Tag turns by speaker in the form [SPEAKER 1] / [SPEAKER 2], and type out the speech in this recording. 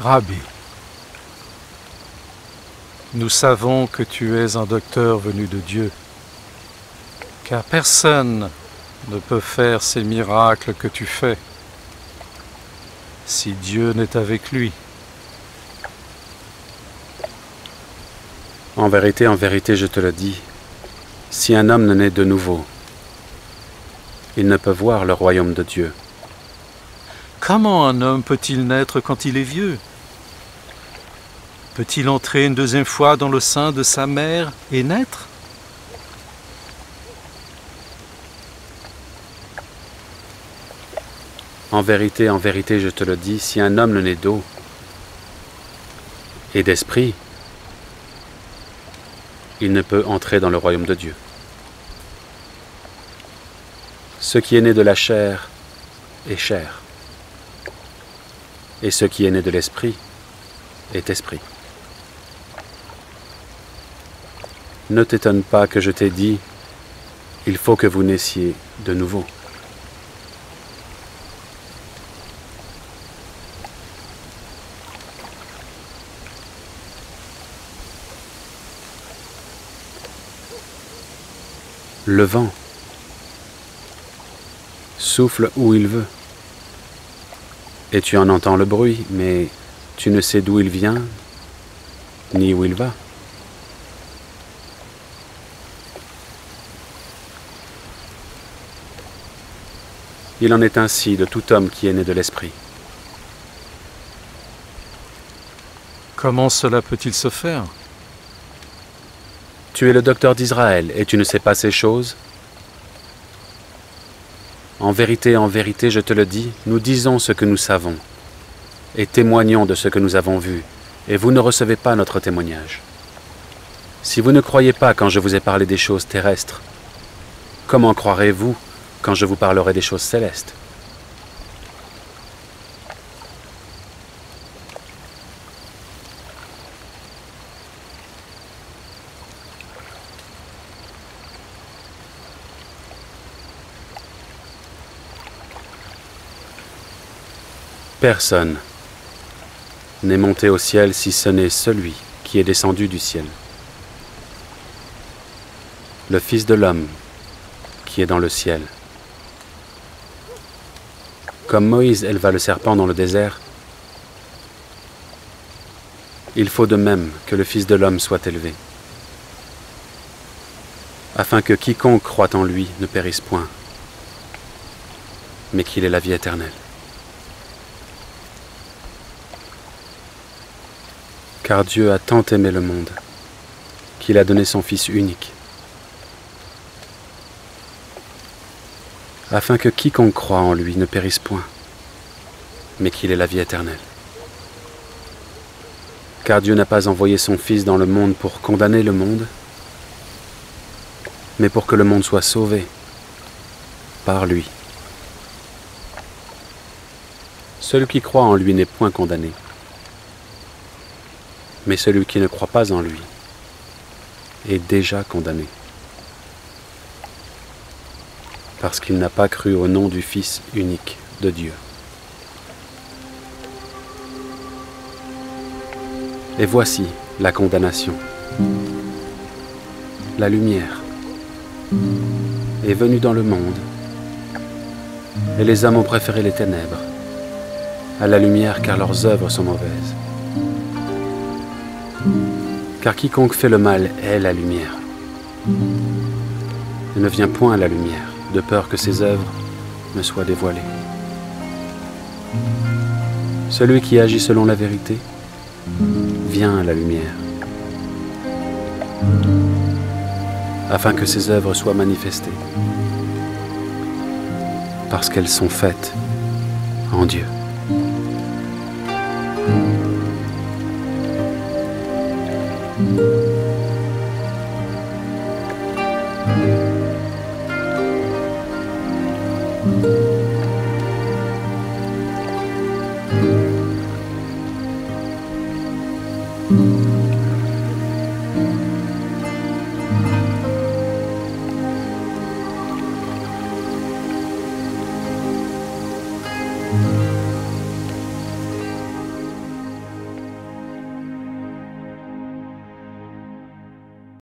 [SPEAKER 1] Rabbi, nous savons que tu es un docteur venu de Dieu, car personne ne peut faire ces miracles que tu fais si Dieu n'est avec lui.
[SPEAKER 2] En vérité, je te le dis, si un homme ne naît de nouveau, il ne peut voir le royaume de Dieu.
[SPEAKER 1] Comment un homme peut-il naître quand il est vieux? Peut-il entrer une deuxième fois dans le sein de sa mère et naître?
[SPEAKER 2] En vérité, je te le dis, si un homme ne naît d'eau et d'esprit, il ne peut entrer dans le royaume de Dieu. Ce qui est né de la chair est chair, et ce qui est né de l'esprit est esprit. Ne t'étonne pas que je t'ai dit, il faut que vous naissiez de nouveau. Le vent souffle où il veut, et tu en entends le bruit, mais tu ne sais d'où il vient, ni où il va. Il en est ainsi de tout homme qui est né de l'esprit.
[SPEAKER 1] Comment cela peut-il se faire?
[SPEAKER 2] Tu es le docteur d'Israël et tu ne sais pas ces choses? En vérité, je te le dis, nous disons ce que nous savons et témoignons de ce que nous avons vu, et vous ne recevez pas notre témoignage. Si vous ne croyez pas quand je vous ai parlé des choses terrestres, comment croirez-vous quand je vous parlerai des choses célestes? Personne n'est monté au ciel si ce n'est celui qui est descendu du ciel, le Fils de l'homme qui est dans le ciel. Comme Moïse éleva le serpent dans le désert, il faut de même que le Fils de l'homme soit élevé, afin que quiconque croit en lui ne périsse point, mais qu'il ait la vie éternelle. Car Dieu a tant aimé le monde, qu'il a donné son Fils unique, afin que quiconque croit en lui ne périsse point, mais qu'il ait la vie éternelle. Car Dieu n'a pas envoyé son Fils dans le monde pour condamner le monde, mais pour que le monde soit sauvé par lui. Celui qui croit en lui n'est point condamné, mais celui qui ne croit pas en lui est déjà condamné, parce qu'il n'a pas cru au nom du Fils unique de Dieu. Et voici la condamnation. La lumière est venue dans le monde, et les hommes ont préféré les ténèbres à la lumière, car leurs œuvres sont mauvaises. Car quiconque fait le mal est la lumière, et ne vient point à la lumière, de peur que ses œuvres ne soient dévoilées. Celui qui agit selon la vérité vient à la lumière, afin que ses œuvres soient manifestées, parce qu'elles sont faites en Dieu.